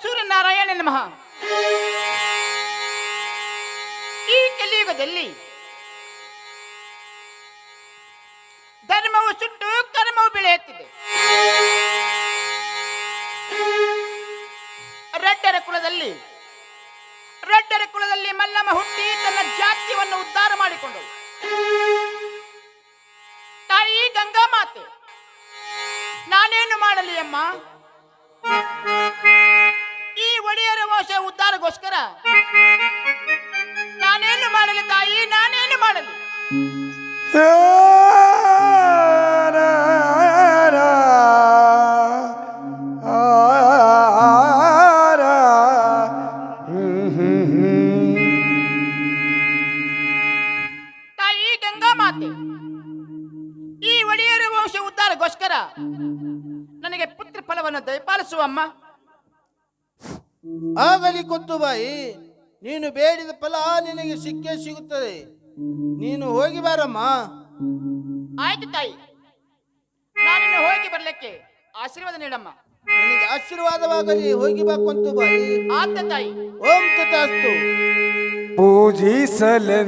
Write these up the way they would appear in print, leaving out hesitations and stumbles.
ಸೂರ್ಯನಾರಾಯಣ ನಮಃ. ಈ ಕಲಿಯುಗದಲ್ಲಿ ಧರ್ಮವು ಸುಟ್ಟು ಕರ್ಮವು ಬೆಳೆಯುತ್ತಿದೆ. ರೆಡ್ಡರ ಕುಲದಲ್ಲಿ ಮಲ್ಲಮ್ಮ ಹುಟ್ಟಿ ತನ್ನ ಜಾತಿಯನ್ನು ಉದ್ಧಾರ ಮಾಡಿಕೊಂಡಳು. ತಾಯಿ ಗಂಗಾ ಮಾತೆ, ನಾನೇನು ಮಾಡಲಿ ಅಮ್ಮ? ಈ ಒಡೆಯರ ವಂಶ ಉದ್ಧಾರಗೋಸ್ಕರ ನಾನೇನು ಮಾಡಲಿ ತಾಯಿ, ನಾನೇನು ಮಾಡಲಿ? ತಾಯಿ ಗಂಗಾ ಮಾತೆ, ಈ ಒಡೆಯರ ವಂಶ ಉದ್ಧಾರಗೋಸ್ಕರ ನನಗೆ ಪುತ್ರ ಫಲವನ್ನು ದಯಪಾಲಿಸುವಮ್ಮ. ಆಗಲಿ ಕೊತ್ತುಬಾಯಿ, ನೀನು ಬೇಡಿದ ಫಲ ನಿನಗೆ ಸಿಕ್ಕೇ ಸಿಗುತ್ತದೆ. ನೀನು ಹೋಗಿ ಬಾರಮ್ಮ. ಆಯ್ತು ತಾಯಿ, ನಾನಿನ್ನು ಹೋಗಿ ಬರ್ಲಿಕ್ಕೆ ಆಶೀರ್ವಾದ ನೀಡಮ್ಮ. ನಿನಗೆ ಆಶೀರ್ವಾದವಾಗಲಿ, ಹೋಗಿ ಬಾ ಕೊತ್ತುಬಾಯಿ. ಆತ ತಾಯಿ. ಓಂ ತಥಾಸ್ತು. ಪೂಜಿಸಲೆಂದೇ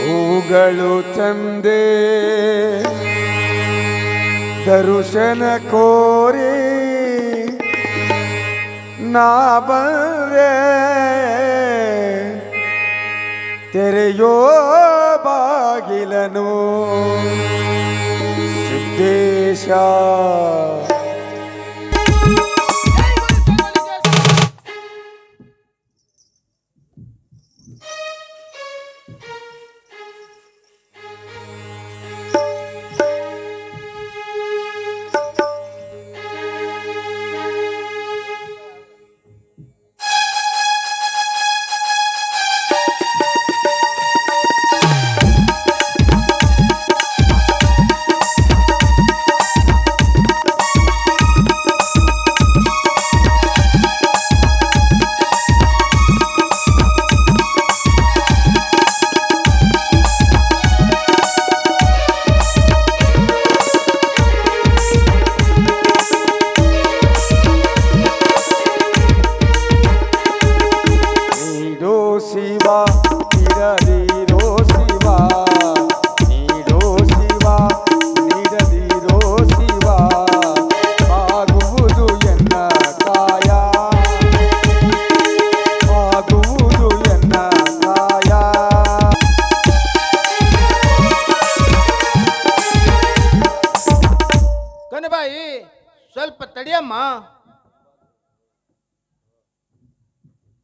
ಹೂಗಳು ತಂದೆ, ದರ್ಶನ ಕೋರಿ ನಾ ಬಂದೆ, ತೆರೆಯೋ ಬಾಗಿಲನು ಸಿದ್ದೇಶ. ಸ್ವಲ್ಪ ತಡಿಯಮ್ಮ.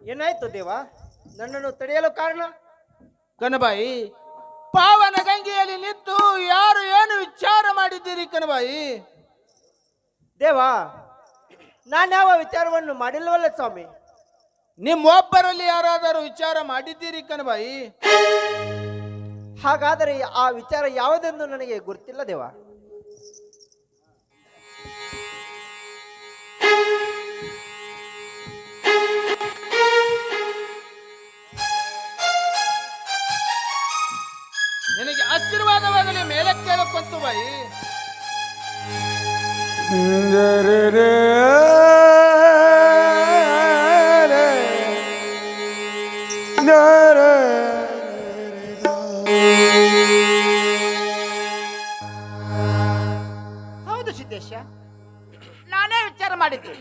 ಏನಾಯ್ತು ದೇವ, ನನ್ನನ್ನು ತಡೆಯಲು ಕಾರಣ? ಕನಬಾಯಿ, ಪಾವನ ಗಂಗೆಯಲ್ಲಿ ನಿಂತು ಯಾರು ಏನು ವಿಚಾರ ಮಾಡಿದ್ದೀರಿ ಕನಬಾಯಿ? ದೇವ, ನಾನು ಯಾವ ವಿಚಾರವನ್ನು ಮಾಡಿಲ್ಲವಲ್ಲ ಸ್ವಾಮಿ. ನಿಮ್ಮೊಬ್ಬರಲ್ಲಿ ಯಾರಾದರೂ ವಿಚಾರ ಮಾಡಿದ್ದೀರಿ ಕನಬಾಯಿ? ಹಾಗಾದರೆ ಆ ವಿಚಾರ ಯಾವುದೆಂದು ನನಗೆ ಗೊತ್ತಿಲ್ಲ ದೇವ. ನಿನಗೆ ಆಶೀರ್ವಾದವಾಗಲಿ, ಮೇಲೆ ಕೇಳಕ್ಕಂತು ಬಾಯಿ. ಹೌದು ಸಿದ್ದೇಶ, ನಾನೇ ವಿಚಾರ ಮಾಡಿದ್ದು.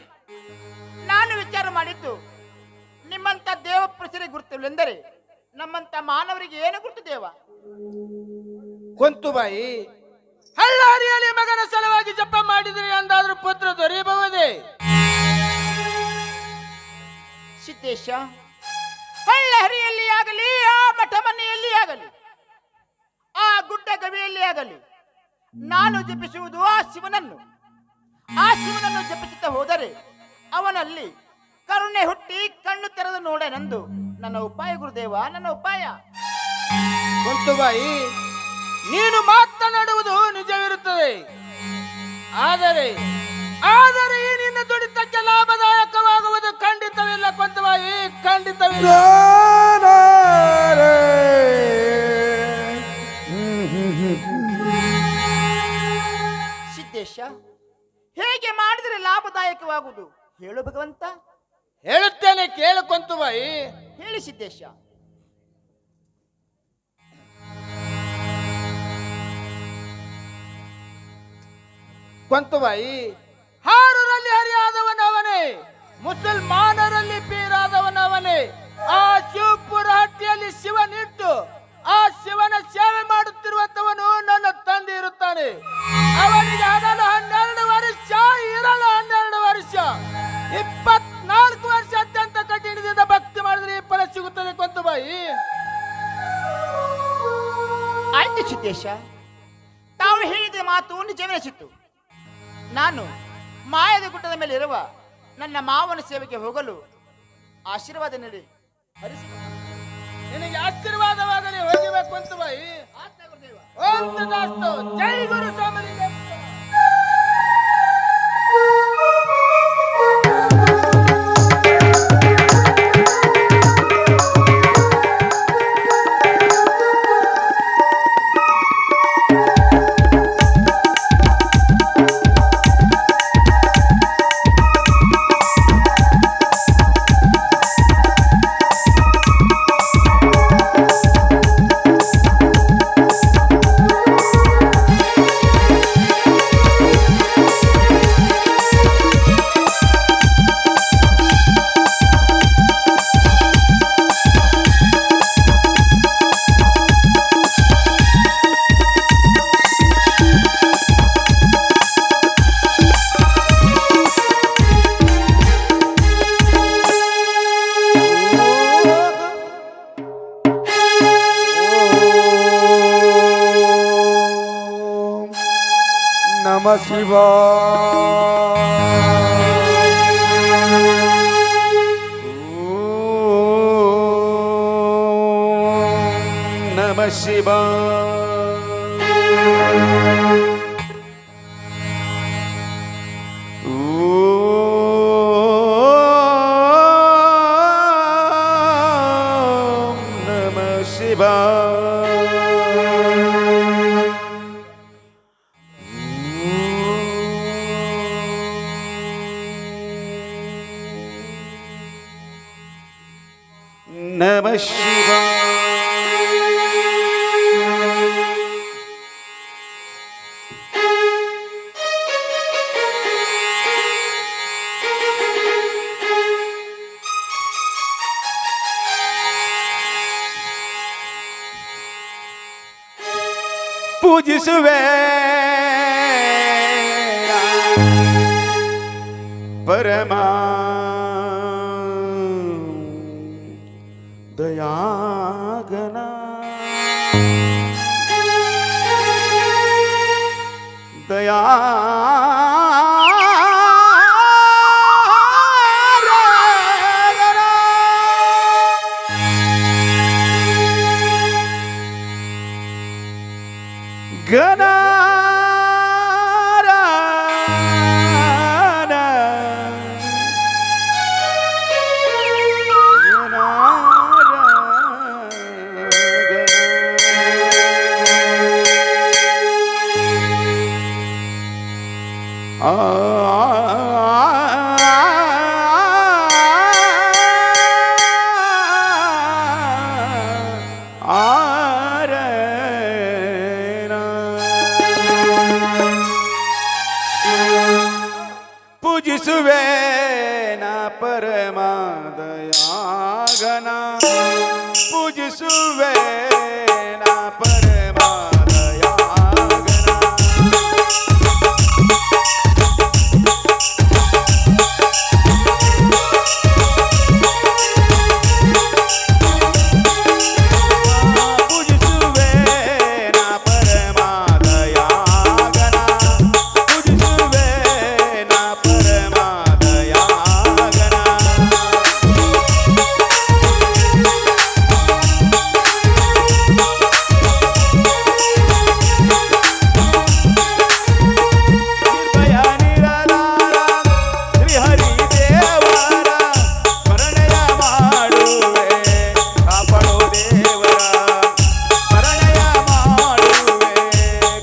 ನಾನು ವಿಚಾರ ಮಾಡಿದ್ದು ನಿಮ್ಮಂತ ದೇವ ಪ್ರಸರಿಗೆ ಗುರುತಿಲ್ಲವೆಂದರೆ ನಮ್ಮಂತ ಮಾನವರಿಗೆ ಏನು ಗುರುತು ದೇವ? ಕೊಂತುಬಾಯಿ, ಹಳ್ಳಾರಿಯಲ್ಲಿ ಮಗನ ಸಲುವಾಗಿ ಜಪ ಮಾಡಿದರೆ ಅಂದಾದ್ರೂ ಪುತ್ರ ದೊರೆಯಬಹುದೇ? ಸಿದ್ದೇಶ, ಹಳ್ಳಹರಿಯಲ್ಲಿ ಆಗಲಿ, ಆ ಮಠ ಮನೆಯಲ್ಲಿ ಆಗಲಿ, ಆ ಗುಡ್ಡ ಗವಿಯಲ್ಲಿ ಆಗಲಿ, ನಾನು ಜಪಿಸುವುದು ಆ ಶಿವನನ್ನು. ಆ ಶಿವನನ್ನು ಜಪಿಸುತ್ತಾ ಹೋದರೆ ಅವನಲ್ಲಿ ಕರುಣೆ ಹುಟ್ಟಿ ಕಣ್ಣು ತೆರೆದು ನೋಡನೆಂದು ನನ್ನ ಉಪಾಯ ಗುರುದೇವ, ನನ್ನ ಉಪಾಯ. ಕೊಂತುಬಾಯಿ, ನೀನು ಮಾತನಾಡುವುದು ನಿಜವಿರುತ್ತದೆ. ಆದರೆ ಆದರೆ ಈ ನಿನ್ನ ದುಡಿತಕ್ಕೆ ಲಾಭದಾಯಕವಾಗುವುದು ಖಂಡಿತವಿಲ್ಲ ಕೊಂತುಬಾಯಿ, ಖಂಡಿತವಿಲ್ಲ. ಸಿದ್ದೇಶ, ಹೇಗೆ ಮಾಡಿದರೆ ಲಾಭದಾಯಕವಾಗುವುದು ಹೇಳು ಭಗವಂತ. ಹೇಳುತ್ತೇನೆ ಕೇಳು ಕೊಂತುಬಾಯಿ. ಹೇಳಿ ಸಿದ್ದೇಶ. ಕೊಂತುಬಾಯಿ, ಹಾರರಲ್ಲಿ ಹರಿಯಾದವನವನೇ, ಮುಸಲ್ಮಾನರಲ್ಲಿ ಪೀರಾದವನವನೇ. ಆ ಶಿವಪುರ ಹಟ್ಟಿಯಲ್ಲಿ ಶಿವನಿಟ್ಟು ಆ ಶಿವನ ಸೇವೆ ಮಾಡುತ್ತಿರುವಂತವನು ನನ್ನ ತಂದೆ ಇರುತ್ತಾನೆ. ಅವನಿಗೆ ಹಗಲು 12 ವರ್ಷ, ಇರಲು 12 ವರ್ಷ, 24 ವರ್ಷ ಅತ್ಯಂತ ಕಠಿಣದಿಂದ ಭಕ್ತಿ ಮಾಡಿದ್ರೆ ಈ ಫಲ ಸಿಗುತ್ತದೆ ಕೊಂತುಬಾಯಿ. ಆಯ್ತು ಸಿದ್ದೇಶ, ತಾವು ಹೇಳಿದ ಮಾತು ನಿಜವೆನಿಸಿತು. ನಾನು ಮಾಯದ ಗುಡ್ಡದ ಮೇಲೆ ಇರುವ ನನ್ನ ಮಾವನ ಸೇವೆಗೆ ಹೋಗಲು ಆಶೀರ್ವಾದ ನೀಡಿ. ನಿನಗೆ ಆಶೀರ್ವಾದವಾಗಲಿ, ಹೋಗಿಬೇಕು ಕೊಂತುಬಾಯಿ. ಓಂ ತಥಾಸ್ತು. ಜೈ ಗುರು ಸ್ವಾಮಿಲಿಂಗ. ನಮ ಶಿವಾಯ. ನಮ ಶಿವಾಯ. ನಮ ಶಿವಾಯ. ನಮ ಶಿವಾಯ. ಪೂಜಿಸುವೆ ಪರಮ ದಯಾಗನ. ದಯಾ ಗಣ ಪೂಜಿಸುವೆ ನಾ ಪರಮಾದಯಾಗನ ಪೂಜಿಸುವೆ ನಾ ಪರಮಾದಯಾಗನ ಪೂಜಿಸುವೆ ನಾ ಪರಮಾದಯಾಗನ ನಿರ್ಭಯ ನಿರಲಾರ ಶ್ರೀಹರಿ ದೇವರ ಸ್ಮರಣೆಯ ಮಾಡುವೆ ಕಾಪಾಡೋ ದೇವರ ಸ್ಮರಣೆಯ ಮಾಡುವೆ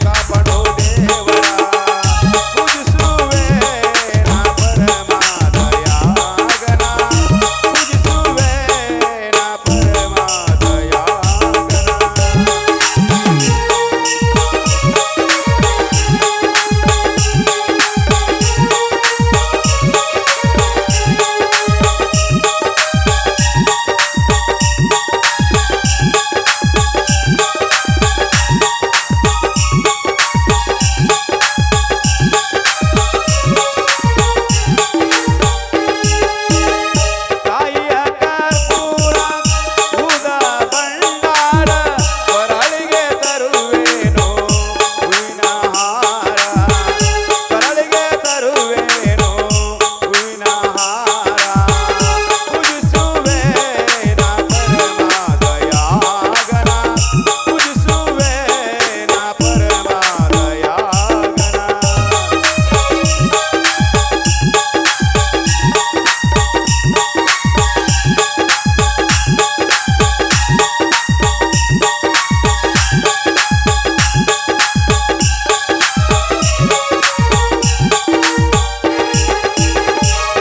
ಕಾಪಾಡೋ ದೇವರ ಪೂಜಿಸುವೆ ನಾ ಪರಮಾದಯಾಗನ ಪೂಜಿಸುವೆ ನಾ ಪರಮಾದಯಾಗನ ತಾಯಿಯ ಕರ್ಪೂರ ಉದ ಭಂಡಾರ ಕೊರಳಿಗೆ ತರುವೇನು ಹೂವಿನ ಹಾರ ಕೊರಳಿಗೆ ತರುವೇನು ಹೂವಿನ ಹಾರ ಪೂಜಿಸುವೆ ನಾ ಪರಮಾದಯಾಗನ ಪೂಜಿಸುವೆ ನಾ ಪರಮಾದಯಾಗನ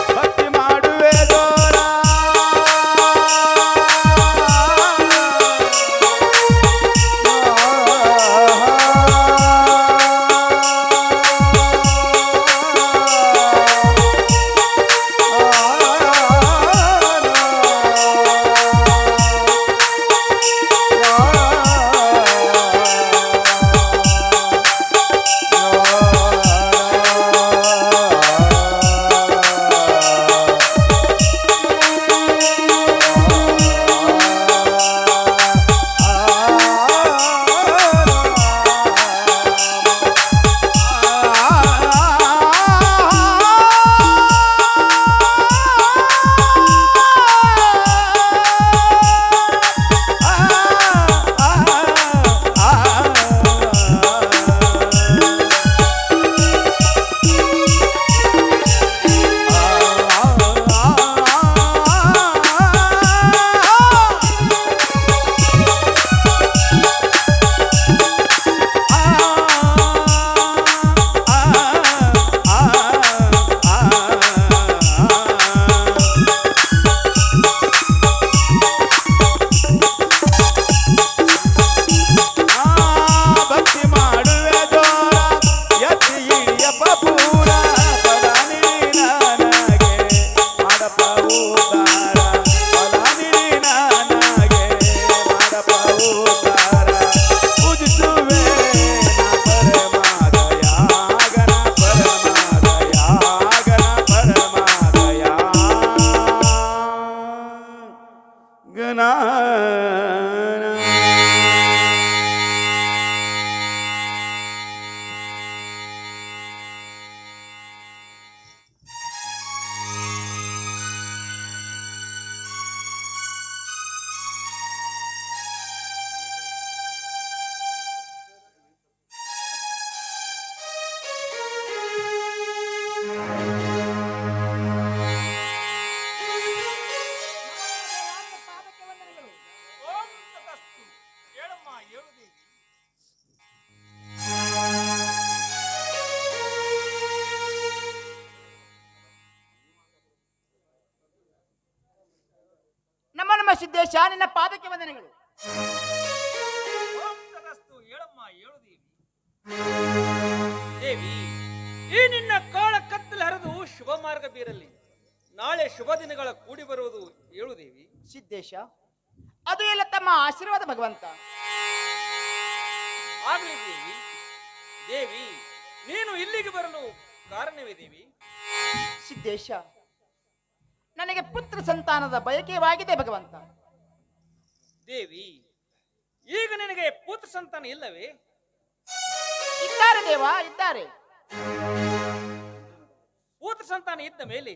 ಭಕ್ತಿ ಮಾಡುವೆ ದೋರ ಭಕ್ತಿ ಮಾಡುವೆ ದೋರ ಎತ್ತಿ ಇಳಿಯಪ್ಪ ಪೂರ ಫಲ ನೀಡಿ ನನಗೆ ಮಾಡಪ್ಪ ಉದ್ಧಾರ ಫಲ ನೀಡಿ ನನಗೆ ಮಾಡಪ್ಪ ಉದ್ಧಾರ ಪೂಜಿಸುವೆ ನಾ ಪರಮಾದಯಾಗನ ಪರಮಾದಯಾಗನ ಪರಮಾದಯಾಗನ ನಮ್ಮ ನಮ್ಮ ಸಿದ್ದೇಶ ನಿನ್ನ ಪಾದಕ್ಕೆ ವಂದನೆಗಳು. ಹೇಳಮ್ಮ ಹೇಳು ದೇವಿ. ಈ ನಿನ್ನ ಕಾಳ ಕತ್ತಲೆ ಹರಿದು ಶುಭ ಮಾರ್ಗ ಬೀರಲಿ. ನಾಳೆ ಶುಭ ದಿನಗಳ ಕೂಡಿ ಬರುವುದು ಹೇಳು ದೇವಿ. ಸಿದ್ದೇಶ, ಅದು ಎಲ್ಲ ತಮ್ಮ ಆಶೀರ್ವಾದ ಭಗವಂತ. ಆಗಲಿ ದೇವಿ. ದೇವಿ, ನೀನು ಇಲ್ಲಿಗೆ ಬರಲು ಕಾರಣವೇ ದೇವಿ? ಸಿದ್ದೇಶ, ನನಗೆ ಪುತ್ರ ಸಂತಾನದ ಬಯಕೆವಾಗಿದೆ ಭಗವಂತ. ದೇವಿ, ಈಗ ನಿನಗೆ ಪುತ್ರ ಸಂತಾನ ಇಲ್ಲವೇ? ಇದ್ದಾರೆ ದೇವ, ಇದ್ದಾರೆ. ಪುತ್ರ ಸಂತಾನ ಇದ್ದ ಮೇಲೆ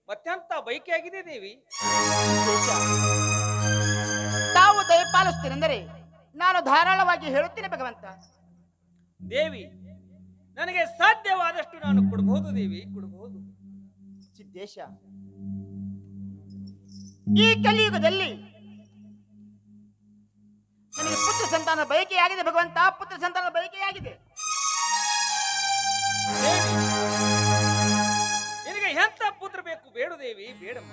ಮತ್ತೆಂತ ಬೈಕೆ ಆಗಿದೆ ದೇವಿ? ಸಿದ್ದೇಶ, ತಾವು ದಯಪಾಲಿಸುತ್ತೀರೆಂದರೆ ನಾನು ಧಾರಾಳವಾಗಿ ಹೇಳುತ್ತೇನೆ ಭಗವಂತ. ದೇವಿ, ನನಗೆ ಸಾಧ್ಯವಾದಷ್ಟು ನಾನು ಕೊಡಬಹುದು ದೇವಿ, ಕೊಡಬಹುದು. ಸಿದ್ದೇಶ, ಈ ಕಲಿಯುಗದಲ್ಲಿ ನನಗೆ ಪುತ್ರ ಸಂತಾನ ಬಯಕೆಯಾಗಿದೆ ಭಗವಂತ, ಪುತ್ರ ಸಂತಾನ ಬಯಕೆಯಾಗಿದೆ. ದೇವಿ, ನಿನಗೆ ಎಂತ ಪುತ್ರ ಬೇಕು? ಬೇಡು ದೇವಿ, ಬೇಡಮ್ಮ.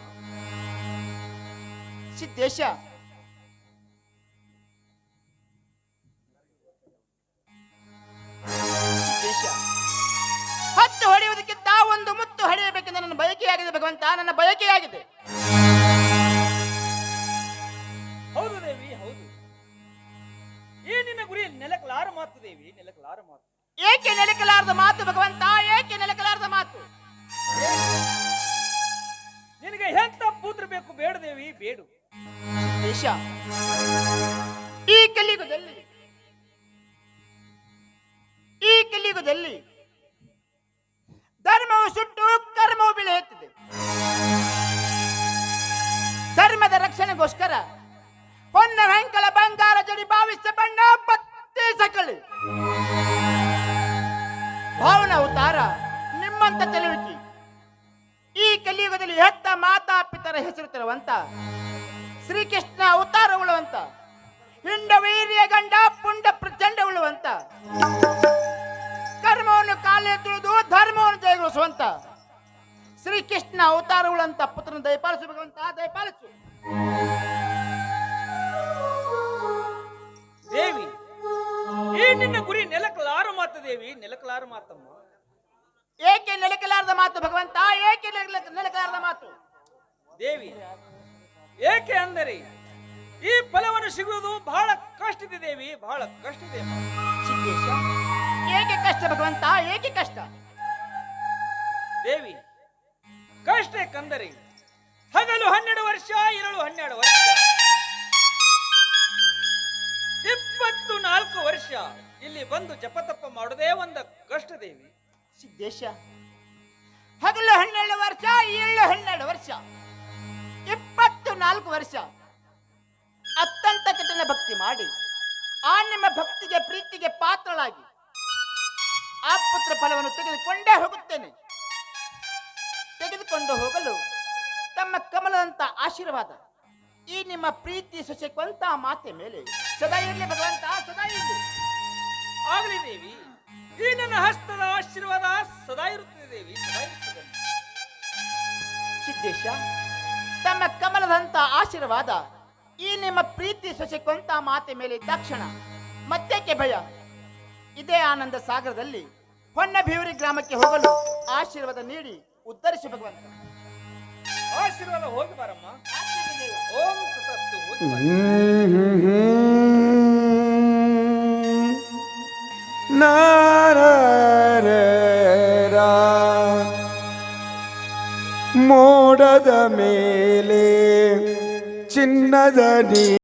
ಸಿದ್ದೇಶ, ಸಿದ್ದೇಶ, ಹತ್ತು ಹೊಡೆಯುವುದಕ್ಕಿಂತ ಒಂದು ಮುತ್ತು ಹೊಡೆಯಬೇಕೆಂದು ನನ್ನ ಬಯಕೆಯಾಗಿದೆ ಭಗವಂತ, ನನ್ನ ಬಯಕೆಯಾಗಿದೆ. ಹೌದು ದೇವಿ, ಹೌದು. ಈ ನಿನ್ನ ಗುರಿ ನೆಲಕಲಾರ ಮಾತು ದೇವಿ, ನೆಲಕಲಾರ ಮಾತು. ಏಕೆ ನೆಲಕಲಾರದ ಮಾತು ಭಗವಂತ, ಏಕೆ ನೆಲಕಲಾರದ ಮಾತು? ನಿನಗೆ ಎಂತ ಪುತ್ರ ಬೇಕು? ಬೇಡ ದೇವಿ, ಬೇಡು. ದೇಶ, ಈ ಕಲಿಯುಗದಲ್ಲಿ ಧರ್ಮವು ಸುಟ್ಟು ಕರ್ಮವು ಬೆಳೆಯುತ್ತಿದೆ. ಧರ್ಮದ ರಕ್ಷಣೆಗೋಸ್ಕರ ಹೊನ್ನ ವೆಂಕಲ ಬಂಗಾರ ಜಡಿ ಭಾವಿಸ ಬಣ್ಣ ಬತ್ತಿ ಸಕಳಿ ಭಾವನ ಅವತಾರ ನಿಮ್ಮಂತ ತೆಲುವಿಕಿ ಈ ಕಲಿಯುಗದಲ್ಲಿ ಹೆತ್ತ ಮಾತಾ ಪಿತರ ಹೆಸರು ತರುವಂತ ಶ್ರೀಕೃಷ್ಣ ಅವತಾರ ಉಳ್ಳುವಂತ ಹಿಂಡ ವೀರ್ಯ ಗಂಡ ಪುಂಡ ಪ್ರಚಂಡ ಉಳ್ಳುವಂತ ಕರ್ಮವನ್ನು ಕಾಲೇ ತುಳಿದು ಧರ್ಮವನ್ನು ಜಯಗೊಳಿಸುವಂತ ಶ್ರೀಕೃಷ್ಣ ಅವತಾರ ಉಳ್ಳಂತ ಪುತ್ರನ ದಯಪಾಲಿಸು ಭಗವಂತ, ದಯಪಾಲಿಸು. ದೇವಿ, ಈ ನಿನ್ನ ಗುರಿ ನೆಲಕಲಾರ ಮಾತು ದೇವಿ, ನೆಲಕಲಾರ ಮಾತಮ್ಮ. ಏಕೆ ನೆಲಕಲಾರದ ಮಾತು ಭಗವಂತ, ಏಕೆ ನೆಲಕಲಾರದ ಮಾತು? ದೇವಿ, ಏಕೆ ಅಂದರೆ ಈ ಫಲವನ್ನು ಸಿಗುವುದು ಬಹಳ ಕಷ್ಟಇದೆ ದೇವಿ, ಬಹಳ ಕಷ್ಟಇದೆ. ಸಿದ್ದೇಶ, ಏಕೆ ಕಷ್ಟ ಭಗವಂತ, ಏಕೆ ಕಷ್ಟ? ದೇವಿ, ಕಷ್ಟ ಕಂದರೆ ಹಗಲು 12 ವರ್ಷ, ಇರಳು 12 ವರ್ಷ, 24 ವರ್ಷ ಇಲ್ಲಿ ಬಂದು ಜಪತಪ್ಪ ಮಾಡೋದೇ ಒಂದು ಕಷ್ಟ ದೇವಿ. ಸಿದ್ದೇಶ, ಹಗಲು 12 ವರ್ಷ, ಇರಳು 12 ವರ್ಷ, 24 ವರ್ಷ ಅತ್ಯಂತ ಕಠಿಣ ಭಕ್ತಿ ಮಾಡಿ ಆ ನಿಮ್ಮ ಭಕ್ತಿಗೆ ಪ್ರೀತಿಗೆ ಪಾತ್ರಳಾಗಿ ಆ ಪುತ್ರ ಫಲವನ್ನು ತೆಗೆದುಕೊಂಡೇ ಹೋಗುತ್ತೇನೆ. ತೆಗೆದುಕೊಂಡು ಹೋಗಲು ತಮ್ಮ ಕಮಲದಂತ ಆಶೀರ್ವಾದ ಈ ನಿಮ್ಮ ಪ್ರೀತಿ ಸೊಸೆ ಕೊಂತ ಮಾತೆ ಮೇಲೆ ಸದಾ ಇರಲಿ ಭಗವಂತ, ಸದಾ ಇರಲಿ. ಆಗಲಿ ದೇವಿ, ಈ ನನ್ನ ಹಸ್ತದ ಆಶೀರ್ವಾದ ಸದಾ ಇರುತ್ತದೆ ದೇವಿ, ಸದಾ ಇರುತ್ತದೆ. ಸಿದ್ದೇಶ, ತಮ್ಮ ಕಮಲದಂತ ಆಶೀರ್ವಾದ ಈ ನಿಮ್ಮ ಪ್ರೀತಿ ಸೊಸೆ ಕೊಂತ ಮಾತೆ ಮೇಲೆ ತಕ್ಷಣ ಮತ್ತೇಕೆ ಭಯ? ಇದೇ ಆನಂದ ಸಾಗರದಲ್ಲಿ ಹೊನ್ನಭಿವರಿ ಗ್ರಾಮಕ್ಕೆ ಹೋಗಲು ಆಶೀರ್ವಾದ ನೀಡಿ ಉದ್ಧರಿಸಿ ಭಗವಂತ. ಆಶೀರ್ವಾದ ಹೋಗಿ ಬಾರಮ್ಮ. ಓಂ ತಥಾಸ್ತು, ಹೋಗಿ ಬಾರ. ಮೋಡದ ಮೇಲೆ ಚಿನ್ನದ ನೀ